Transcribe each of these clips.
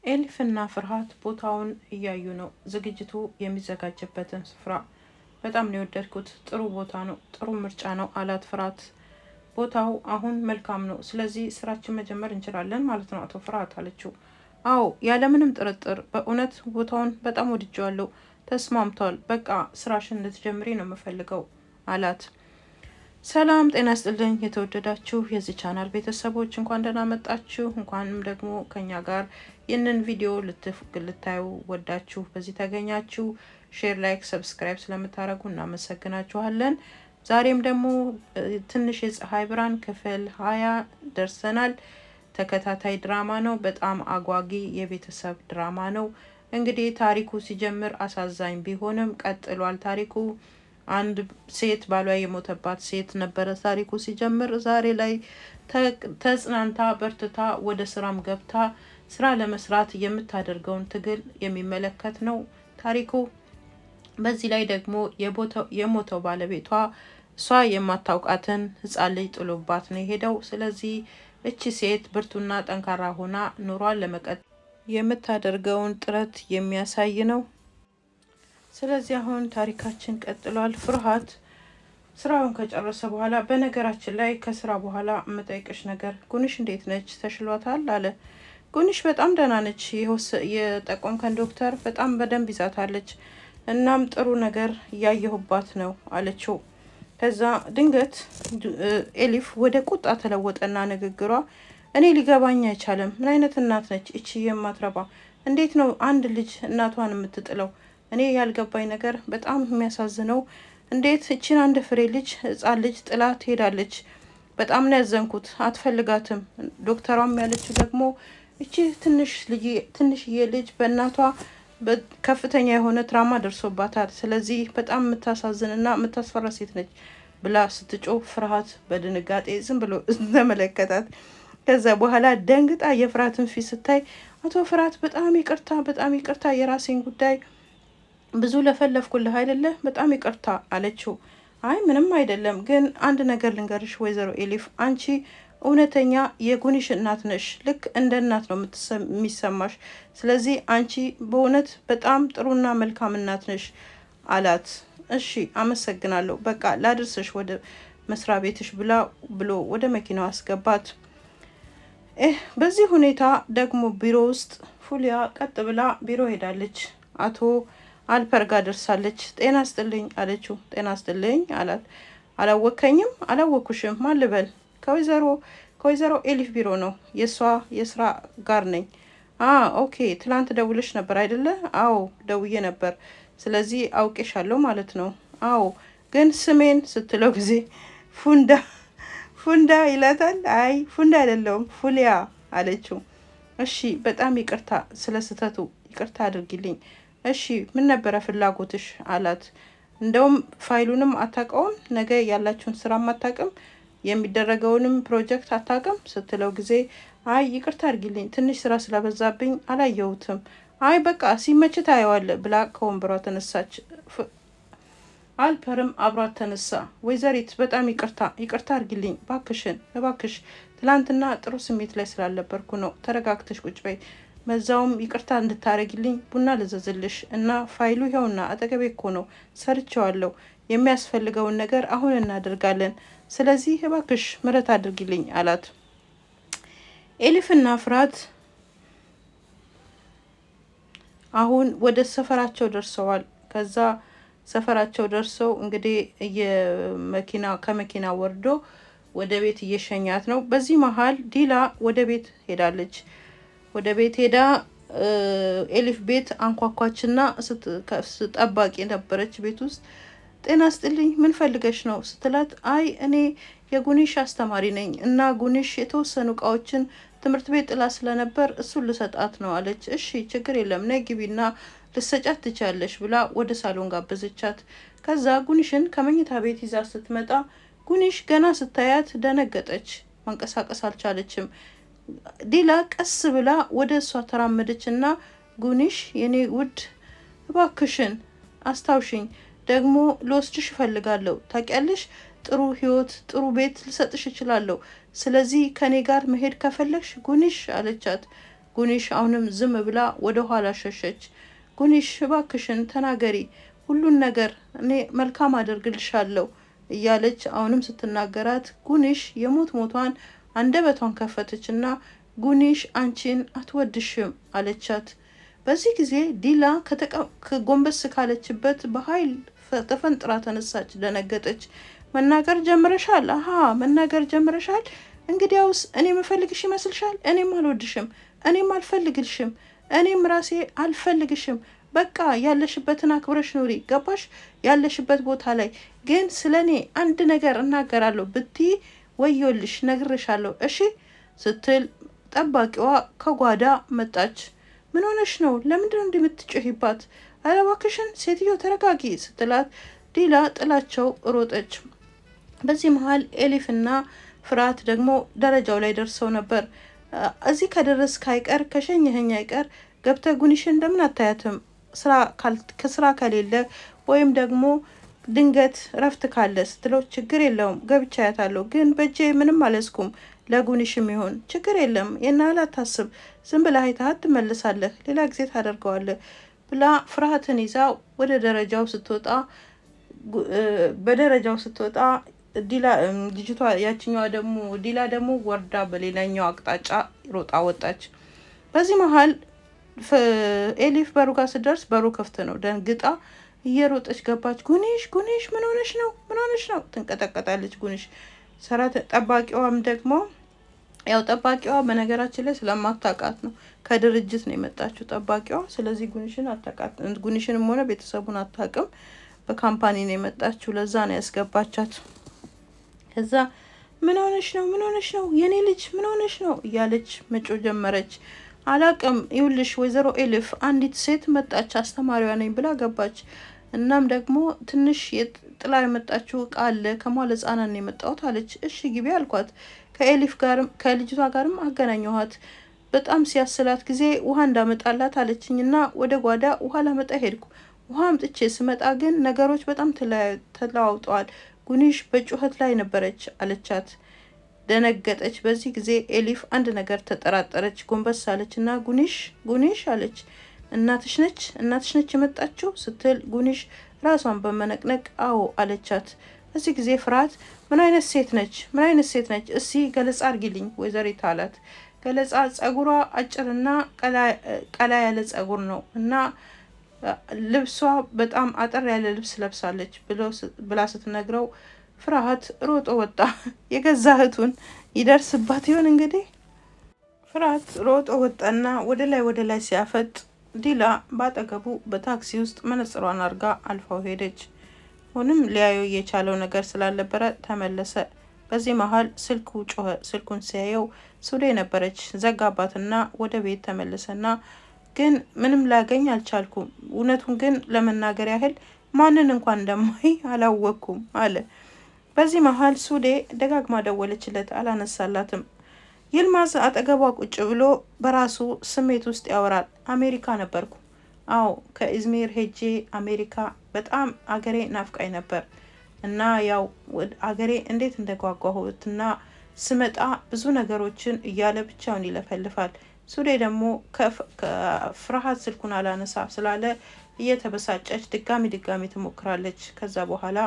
ኤሊፍና ፍርሃት ቦታውን እያዩ ነው። ዝግጅቱ የሚዘጋጅበትን ስፍራ በጣም ነው የወደድኩት። ጥሩ ቦታ ነው፣ ጥሩ ምርጫ ነው አላት ፍርሃት። ቦታው አሁን መልካም ነው፣ ስለዚህ ስራችን መጀመር እንችላለን ማለት ነው አቶ ፍርሃት አለችው። አዎ ያለምንም ጥርጥር፣ በእውነት ቦታውን በጣም ወድጀዋለሁ። ተስማምቷል። በቃ ስራሽን እንድትጀምሪ ነው የምፈልገው አላት። ሰላም ጤና ስጥልኝ የተወደዳችሁ የዚህ ቻናል ቤተሰቦች እንኳን ደህና መጣችሁ። እንኳንም ደግሞ ከኛ ጋር ይህንን ቪዲዮ ልታዩ ወዳችሁ በዚህ ተገኛችሁ። ሼር፣ ላይክ፣ ሰብስክራይብ ስለምታደርጉ እናመሰግናችኋለን። ዛሬም ደግሞ ትንሽ የፀሐይ ብርሃን ክፍል 20 ደርሰናል። ተከታታይ ድራማ ነው። በጣም አጓጊ የቤተሰብ ድራማ ነው። እንግዲህ ታሪኩ ሲጀምር አሳዛኝ ቢሆንም ቀጥሏል ታሪኩ። አንድ ሴት ባሏ የሞተባት ሴት ነበረ ታሪኩ ሲጀምር። ዛሬ ላይ ተጽናንታ በርትታ ወደ ስራም ገብታ ስራ ለመስራት የምታደርገውን ትግል የሚመለከት ነው ታሪኩ። በዚህ ላይ ደግሞ የሞተው ባለቤቷ እሷ የማታውቃትን ሕፃን ልጅ ጥሎባት ነው የሄደው። ስለዚህ እቺ ሴት ብርቱና ጠንካራ ሆና ኑሯን ለመቀጠል የምታደርገውን ጥረት የሚያሳይ ነው። ስለዚህ አሁን ታሪካችን ቀጥሏል። ፍርሃት ስራውን ከጨረሰ በኋላ በነገራችን ላይ ከስራ በኋላ የምጠይቅሽ ነገር ጉንሽ እንዴት ነች? ተሽሏታል? አለ። ጉንሽ በጣም ደህና ነች። የጠቆምከን ዶክተር በጣም በደንብ ይዛታለች። እናም ጥሩ ነገር እያየሁባት ነው አለችው። ከዛ ድንገት ኤሊፍ ወደ ቁጣ ተለወጠና ንግግሯ እኔ ሊገባኝ አይቻልም። ምን አይነት እናት ነች እቺ የማትረባ? እንዴት ነው አንድ ልጅ እናቷን የምትጥለው? እኔ ያልገባኝ ነገር በጣም የሚያሳዝነው እንዴት እቺን አንድ ፍሬ ልጅ ሕፃን ልጅ ጥላ ትሄዳለች? በጣም ነው ያዘንኩት። አትፈልጋትም። ዶክተሯም ያለችው ደግሞ እቺ ትንሽዬ ልጅ በእናቷ ከፍተኛ የሆነ ትራማ ደርሶባታል። ስለዚህ በጣም የምታሳዝንና የምታስፈራ ሴት ነች ብላ ስትጮህ ፍርሃት በድንጋጤ ዝም ብሎ ተመለከታት። ከዛ በኋላ ደንግጣ የፍርሃትን ፊት ስታይ አቶ ፍርሃት በጣም ይቅርታ የራሴን ጉዳይ ብዙ ለፈለፍኩልህ አይደለ? በጣም ይቅርታ አለችው። አይ ምንም አይደለም፣ ግን አንድ ነገር ልንገርሽ ወይዘሮ ኤሊፍ፣ አንቺ እውነተኛ የጉንሽ እናት ነሽ። ልክ እንደ እናት ነው የሚሰማሽ። ስለዚህ አንቺ በእውነት በጣም ጥሩና መልካም እናት ነሽ አላት። እሺ አመሰግናለሁ፣ በቃ ላድርስሽ ወደ መስሪያ ቤትሽ ብሎ ወደ መኪናው አስገባት። በዚህ ሁኔታ ደግሞ ቢሮ ውስጥ ፉሊያ ቀጥ ብላ ቢሮ ሄዳለች። አቶ አልፐር ጋር ደርሳለች። ጤና ስጥልኝ አለችው። ጤና ስጥልኝ አላት። አላወከኝም? አላወኩሽም። ማን ልበል? ከወይዘሮ ኤሊፍ ቢሮ ነው። የእሷ የስራ ጋር ነኝ። ኦኬ። ትላንት ደውለሽ ነበር አይደለ? አዎ ደውዬ ነበር። ስለዚህ አውቄሻለሁ ማለት ነው። አዎ ግን ስሜን ስትለው ጊዜ ፉንዳ ይላታል። አይ ፉንዳ አይደለውም ፉሊያ አለችው። እሺ በጣም ይቅርታ፣ ስለ ስህተቱ ይቅርታ አድርጊልኝ። እሺ ምን ነበረ ፍላጎትሽ አላት። እንደውም ፋይሉንም አታውቀውም፣ ነገ ያላችሁን ስራም አታውቅም፣ የሚደረገውንም ፕሮጀክት አታውቅም ስትለው ጊዜ አይ ይቅርታ አድርጊልኝ፣ ትንሽ ስራ ስለበዛብኝ አላየሁትም። አይ በቃ ሲመች ታየዋለህ ብላ ከወንበሯ ተነሳች። አልፐርም አብሯት ተነሳ። ወይዘሪት በጣም ይቅርታ አድርጊልኝ እባክሽ፣ ትላንትና ጥሩ ስሜት ላይ ስላልነበርኩ ነው። ተረጋግተሽ ቁጭ በይ። መዛውም ይቅርታ እንድታረጊልኝ ቡና ልዘዝልሽ እና ፋይሉ ይኸውና አጠገቤ እኮ ነው፣ ሰርቸዋለሁ። የሚያስፈልገውን ነገር አሁን እናደርጋለን። ስለዚህ እባክሽ ምህረት አድርጊልኝ አላት። ኤሊፍና ፍርሃት አሁን ወደ ሰፈራቸው ደርሰዋል። ከዛ ሰፈራቸው ደርሰው እንግዲህ ከመኪና ወርዶ ወደ ቤት እየሸኛት ነው። በዚህ መሀል ዲላ ወደ ቤት ሄዳለች። ወደ ቤት ሄዳ ኤሊፍ ቤት አንኳኳችና ጠባቂ ነበረች ቤት ውስጥ። ጤና ስጥልኝ ምን ፈልገሽ ነው ስትላት፣ አይ እኔ የጉንሽ አስተማሪ ነኝ እና ጉንሽ የተወሰኑ እቃዎችን ትምህርት ቤት ጥላ ስለነበር እሱን ልሰጣት ነው አለች። እሺ ችግር የለም ነይ ግቢና ልሰጫት ትቻለሽ ብላ ወደ ሳሎን ጋበዘቻት። ከዛ ጉንሽን ከመኝታ ቤት ይዛ ስትመጣ ጉንሽ ገና ስታያት ደነገጠች፣ መንቀሳቀስ አልቻለችም። ዲላ ቀስ ብላ ወደ እሷ ተራመደች እና ጉንሽ የኔ ውድ እባክሽን አስታውሽኝ፣ ደግሞ ልወስድሽ እፈልጋለሁ። ታውቂያለሽ ጥሩ ህይወት ጥሩ ቤት ልሰጥሽ እችላለሁ። ስለዚህ ከኔ ጋር መሄድ ከፈለግሽ ጉንሽ አለቻት። ጉንሽ አሁንም ዝም ብላ ወደ ኋላ ሸሸች። ጉንሽ እባክሽን ተናገሪ፣ ሁሉን ነገር እኔ መልካም አደርግልሻለሁ እያለች አሁንም ስትናገራት ጉንሽ የሞት ሞቷን አንደበቷን ከፈተችና ጉንሽ አንቺን አትወድሽም አለቻት። በዚህ ጊዜ ዲላ ከጎንበስ ካለችበት በኃይል ተፈንጥራ ተነሳች። ደነገጠች። መናገር ጀምረሻል? አሃ መናገር ጀምረሻል። እንግዲያውስ እኔ መፈልግሽ ይመስልሻል? እኔም አልወድሽም፣ እኔም አልፈልግልሽም፣ እኔም ራሴ አልፈልግሽም። በቃ ያለሽበትን አክብረሽ ኑሪ። ገባሽ? ያለሽበት ቦታ ላይ ግን ስለኔ አንድ ነገር እናገራለሁ ብትይ ወዮልሽ፣ ነግርሻለሁ እሺ ስትል ጠባቂዋ ከጓዳ መጣች። ምን ሆነሽ ነው? ለምንድነው እንደምትጮሂባት? ኧረ እባክሽን ሴትዮ ተረጋጊ ስትላት ዲላ ጥላቸው ሮጠች። በዚህ መሀል ኤሊፍና ፍርሃት ደግሞ ደረጃው ላይ ደርሰው ነበር። እዚህ ከደረስክ አይቀር ከሸኘኸኝ አይቀር ገብተህ ጉንሽን እንደምን አታያትም? ከስራ ከሌለ ወይም ደግሞ ድንገት ረፍት ካለ ስትለው ችግር የለውም ገብቻ ያታለሁ፣ ግን በእጄ ምንም አልያዝኩም። ለጉንሽም ይሆን ችግር የለም የናህል አታስብ፣ ዝም ብለህ አይተሃት ትመልሳለህ፣ ሌላ ጊዜ ታደርገዋለህ ብላ ፍርሃትን ይዛ ወደ ደረጃው ስትወጣ በደረጃው ስትወጣ ዲላ ልጅቷ ያችኛዋ ደግሞ ዲላ ደግሞ ወርዳ በሌላኛው አቅጣጫ ሮጣ ወጣች። በዚህ መሀል ኤሊፍ በሩ ጋር ስትደርስ በሩ ክፍት ነው። ደንግጣ እየሮጠች ገባች። ጉንሽ ጉንሽ ምን ሆነሽ ነው? ምን ሆነሽ ነው? ትንቀጠቀጣለች ጉንሽ። ጠባቂዋም ደግሞ ያው ጠባቂዋ በነገራችን ላይ ስለማታውቃት ነው፣ ከድርጅት ነው የመጣችው ጠባቂዋ። ስለዚህ ጉንሽን አታውቃት፣ ጉንሽንም ሆነ ቤተሰቡን አታውቅም። በካምፓኒ ነው የመጣችው፣ ለዛ ነው ያስገባቻት። ከዛ ምን ሆነሽ ነው? ምን ሆነሽ ነው? የኔ ልጅ ምን ሆነሽ ነው? እያለች መጮ ጀመረች። አላቅም ይውልሽ ወይዘሮ ኤሊፍ አንዲት ሴት መጣች፣ አስተማሪዋ ነኝ ብላ ገባች። እናም ደግሞ ትንሽ ጥላ የመጣችው እቃ አለ፣ ከሟለ ህጻናት ነው የመጣሁት አለች። እሺ ግቢ አልኳት። ከኤሊፍ ጋርም ከልጅቷ ጋርም አገናኘኋት። በጣም ሲያስላት ጊዜ ውሃ እንዳመጣላት አለችኝና ወደ ጓዳ ውሃ ላመጣ ሄድኩ። ውሃ አምጥቼ ስመጣ ግን ነገሮች በጣም ተለዋውጠዋል። ጉንሽ በጩኸት ላይ ነበረች አለቻት። ደነገጠች። በዚህ ጊዜ ኤሊፍ አንድ ነገር ተጠራጠረች። ጎንበስ አለችና ጉንሽ አለች። እናትሽ ነች የመጣችው ስትል ጉንሽ ራሷን በመነቅነቅ አዎ አለቻት። በዚህ ጊዜ ፍርሃት ምን አይነት ሴት ነች? እስቲ ገለጻ አርጊልኝ ወይዘሪት አላት። ገለጻ ጸጉሯ አጭርና ቀላ ያለ ጸጉር ነው እና ልብሷ በጣም አጠር ያለ ልብስ ለብሳለች ብላ ስትነግረው ፍርሃት ሮጦ ወጣ። የገዛ እህቱን ይደርስባት ይሆን እንግዲህ። ፍርሃት ሮጦ ወጣና ወደ ላይ ሲያፈጥ ዲላ ባጠገቡ በታክሲ ውስጥ መነጽሯን አርጋ አልፋው ሄደች። ሆንም ሊያዩ የቻለው ነገር ስላልነበረ ተመለሰ። በዚህ መሀል ስልኩ ጮኸ። ስልኩን ሲያየው ሱዴ ነበረች። ዘጋባትና ወደ ቤት ተመለሰና ግን ምንም ላገኝ አልቻልኩም፣ እውነቱን ግን ለመናገር ያህል ማንን እንኳን እንደማይ አላወቅኩም አለ። በዚህ መሀል ሱዴ ደጋግማ ደወለችለት፣ አላነሳላትም። ይልማዝ አጠገቧ ቁጭ ብሎ በራሱ ስሜት ውስጥ ያወራል። አሜሪካ ነበርኩ። አዎ ከኢዝሚር ሄጄ አሜሪካ በጣም አገሬ ናፍቃኝ ነበር እና ያው አገሬ እንዴት እንደጓጓሁትና ስመጣ ብዙ ነገሮችን እያለ ብቻውን ይለፈልፋል። ሱዴ ደግሞ ከፍርሃት ስልኩን አላነሳ ስላለ እየተበሳጨች ድጋሚ ትሞክራለች። ከዛ በኋላ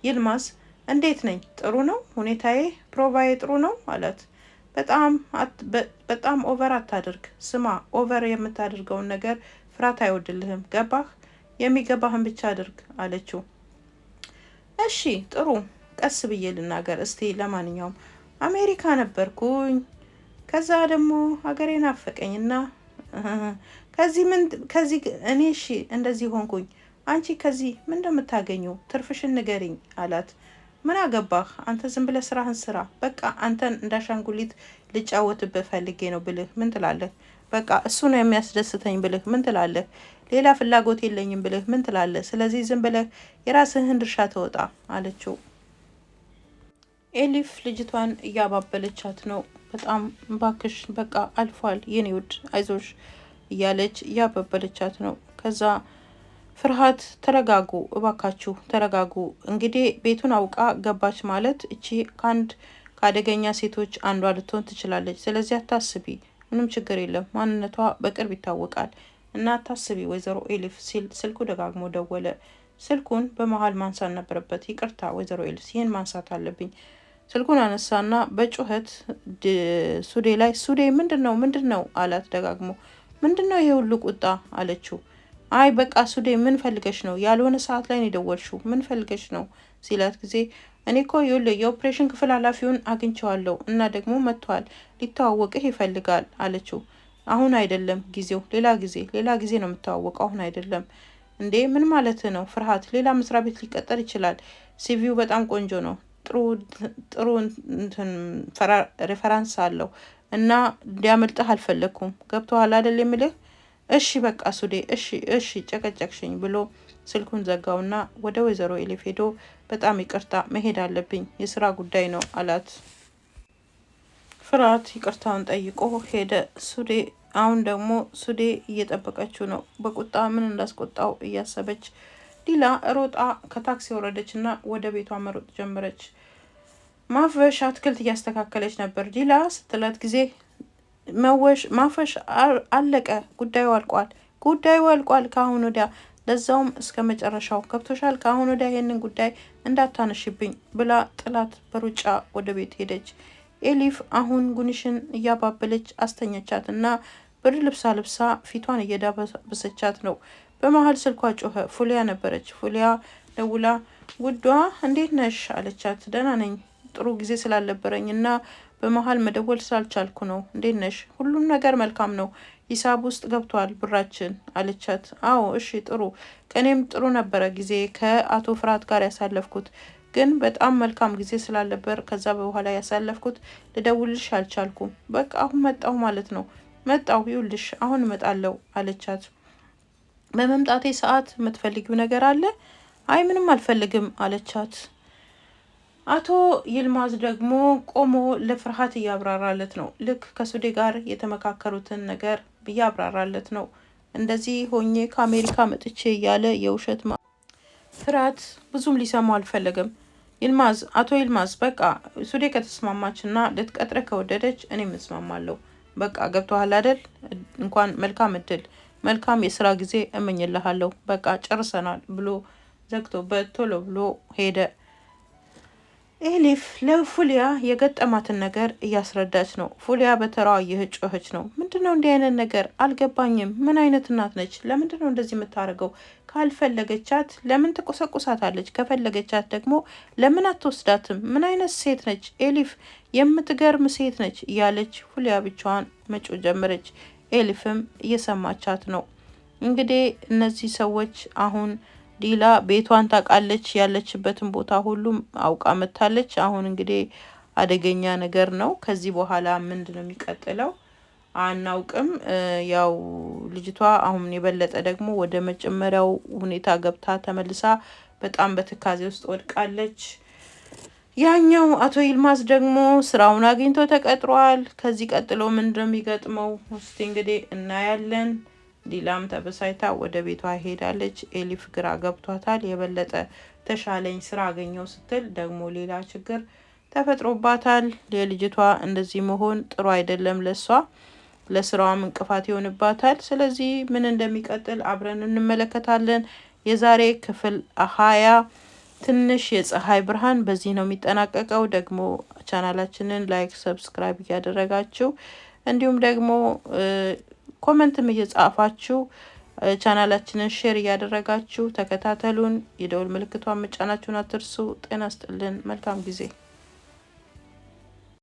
ይልማዝ እንዴት ነኝ? ጥሩ ነው ሁኔታዬ፣ ፕሮቫዬ ጥሩ ነው አላት። በጣም ኦቨር አታድርግ። ስማ ኦቨር የምታደርገውን ነገር ፍርሃት አይወድልህም። ገባህ? የሚገባህን ብቻ አድርግ አለችው። እሺ ጥሩ፣ ቀስ ብዬ ልናገር እስቲ። ለማንኛውም አሜሪካ ነበርኩኝ፣ ከዛ ደግሞ ሀገሬ ናፈቀኝና ከዚህ እኔ እሺ እንደዚህ ሆንኩኝ። አንቺ ከዚህ ምን እንደምታገኘው ትርፍሽን ንገሪኝ አላት። ምን አገባህ አንተ፣ ዝም ብለህ ስራህን ስራ። በቃ አንተን እንዳሻንጉሊት ልጫወትብህ ፈልጌ ነው ብልህ ምን ትላለህ? በቃ እሱ ነው የሚያስደስተኝ ብልህ ምን ትላለህ? ሌላ ፍላጎት የለኝም ብልህ ምን ትላለህ? ስለዚህ ዝም ብለህ የራስህን ድርሻ ተወጣ አለችው። ኤሊፍ ልጅቷን እያባበለቻት ነው። በጣም ባክሽ በቃ አልፏል የኔ ውድ አይዞሽ እያለች እያባበለቻት ነው። ከዛ ፍርሃት ተረጋጉ፣ እባካችሁ ተረጋጉ። እንግዲህ ቤቱን አውቃ ገባች ማለት እቺ ከአደገኛ ሴቶች አንዷ ልትሆን ትችላለች። ስለዚህ አታስቢ፣ ምንም ችግር የለም፣ ማንነቷ በቅርብ ይታወቃል እና ታስቢ ወይዘሮ ኤሊፍ ሲል ስልኩ ደጋግሞ ደወለ። ስልኩን በመሀል ማንሳት ነበረበት። ይቅርታ ወይዘሮ ኤሊፍ ይህን ማንሳት አለብኝ። ስልኩን አነሳና በጩኸት ሱዴ ላይ ሱዴ ምንድን ነው አላት ደጋግሞ። ምንድን ነው ይሄ ሁሉ ቁጣ አለችው። አይ በቃ ሱዴ ምን ፈልገሽ ነው? ያልሆነ ሰዓት ላይ ነው የደወልሽው፣ ምን ፈልገሽ ነው ሲላት ጊዜ እኔ እኮ ይኸውልህ የኦፕሬሽን ክፍል ኃላፊውን አግኝቼዋለሁ እና ደግሞ መጥቷል፣ ሊተዋወቅህ ይፈልጋል አለችው። አሁን አይደለም ጊዜው፣ ሌላ ጊዜ ነው የምተዋወቀው፣ አሁን አይደለም። እንዴ ምን ማለት ነው ፍርሃት? ሌላ መስሪያ ቤት ሊቀጠር ይችላል። ሲቪው በጣም ቆንጆ ነው፣ ጥሩ ሬፈራንስ አለው እና እንዲያመልጥህ አልፈለግኩም። ገብቶሃል አይደል የምልህ? እሺ በቃ ሱዴ እሺ ጨቀጨቅሽኝ ብሎ ስልኩን ዘጋውና ወደ ወይዘሮ ኤሊፍ ሄዶ በጣም ይቅርታ መሄድ አለብኝ፣ የስራ ጉዳይ ነው አላት። ፍርሃት ይቅርታውን ጠይቆ ሄደ። አሁን ደግሞ ሱዴ እየጠበቀችው ነው። በቁጣ ምን እንዳስቆጣው እያሰበች ዲላ ሮጣ ከታክሲ ወረደች እና ወደ ቤቷ መሮጥ ጀመረች። ማፈሽ አትክልት እያስተካከለች ነበር። ዲላ ስትላት ጊዜ ማፈሽ አለቀ፣ ጉዳዩ አልቋል ከአሁን ወዲያ ለዛውም እስከ መጨረሻው ገብቶሻል። ከአሁን ወዲያ ይህንን ጉዳይ እንዳታነሽብኝ ብላ ጥላት በሩጫ ወደ ቤት ሄደች። ኤሊፍ አሁን ጉንሽን እያባበለች አስተኛቻት እና ብር ልብሳ ፊቷን እየዳበሰቻት ነው። በመሀል ስልኳ ጮኸ። ፉሊያ ነበረች። ፉሊያ ደውላ ውዷ እንዴት ነሽ አለቻት። ደህና ነኝ፣ ጥሩ ጊዜ ስላልነበረኝ እና በመሀል መደወል ስላልቻልኩ ነው። እንዴት ነሽ? ሁሉም ነገር መልካም ነው፣ ሂሳብ ውስጥ ገብቷል ብራችን አለቻት። አዎ እሺ ጥሩ፣ ከኔም ጥሩ ነበረ ጊዜ ከአቶ ፍርሃት ጋር ያሳለፍኩት፣ ግን በጣም መልካም ጊዜ ስላልነበር ከዛ በኋላ ያሳለፍኩት ልደውልሽ አልቻልኩም። በቃ አሁን መጣሁ ማለት ነው። መጣሁ ይውልሽ አሁን እመጣለሁ አለቻት። በመምጣቴ ሰዓት የምትፈልጊው ነገር አለ? አይ ምንም አልፈልግም አለቻት። አቶ ይልማዝ ደግሞ ቆሞ ለፍርሃት እያብራራለት ነው። ልክ ከሱዴ ጋር የተመካከሩትን ነገር እያብራራለት ነው። እንደዚህ ሆኜ ከአሜሪካ መጥቼ እያለ የውሸት ፍርሃት ብዙም ሊሰማው አልፈለግም። አቶ ይልማዝ በቃ ሱዴ ከተስማማች እና ልትቀጥረ ከወደደች እኔም እስማማለሁ። በቃ ገብቶሃል አይደል? እንኳን መልካም እድል፣ መልካም የስራ ጊዜ እመኝልሃለሁ። በቃ ጨርሰናል ብሎ ዘግቶበት ቶሎ ብሎ ሄደ። ኤሊፍ ለፉሊያ የገጠማትን ነገር እያስረዳች ነው። ፉሊያ በተራዋ እየጮኸች ነው። ምንድነው እንዲህ አይነት ነገር አልገባኝም። ምን አይነት እናት ነች? ለምንድነው እንደዚህ የምታደርገው? ካልፈለገቻት ለምን ትቆሰቁሳታለች? ከፈለገቻት ደግሞ ለምን አትወስዳትም? ምን አይነት ሴት ነች ኤሊፍ? የምትገርም ሴት ነች እያለች ፉሊያ ብቻዋን መጮህ ጀመረች። ኤሊፍም እየሰማቻት ነው። እንግዲህ እነዚህ ሰዎች አሁን ዲላ ቤቷን ታውቃለች፣ ያለችበትን ቦታ ሁሉም አውቃ መታለች። አሁን እንግዲህ አደገኛ ነገር ነው። ከዚህ በኋላ ምንድን ነው የሚቀጥለው አናውቅም። ያው ልጅቷ አሁን የበለጠ ደግሞ ወደ መጀመሪያው ሁኔታ ገብታ ተመልሳ በጣም በትካዜ ውስጥ ወድቃለች። ያኛው አቶ ይልማዝ ደግሞ ስራውን አግኝቶ ተቀጥሯል። ከዚህ ቀጥሎ ምንድን ነው የሚገጥመው እስቲ እንግዲህ እናያለን። ዲላም ተበሳይታ ወደ ቤቷ ሄዳለች። ኤሊፍ ግራ ገብቷታል። የበለጠ ተሻለኝ ስራ አገኘው ስትል ደግሞ ሌላ ችግር ተፈጥሮባታል። የልጅቷ እንደዚህ መሆን ጥሩ አይደለም፣ ለስራዋም እንቅፋት ይሆንባታል። ስለዚህ ምን እንደሚቀጥል አብረን እንመለከታለን። የዛሬ ክፍል 20 ትንሽ የፀሐይ ብርሃን በዚህ ነው የሚጠናቀቀው። ደግሞ ቻናላችንን ላይክ፣ ሰብስክራይብ እያደረጋችሁ እንዲሁም ደግሞ ኮመንትም እየጻፋችሁ ቻናላችንን ሼር እያደረጋችሁ ተከታተሉን። የደውል ምልክቷን መጫናችሁን አትርሱ። ጤና ይስጥልን። መልካም ጊዜ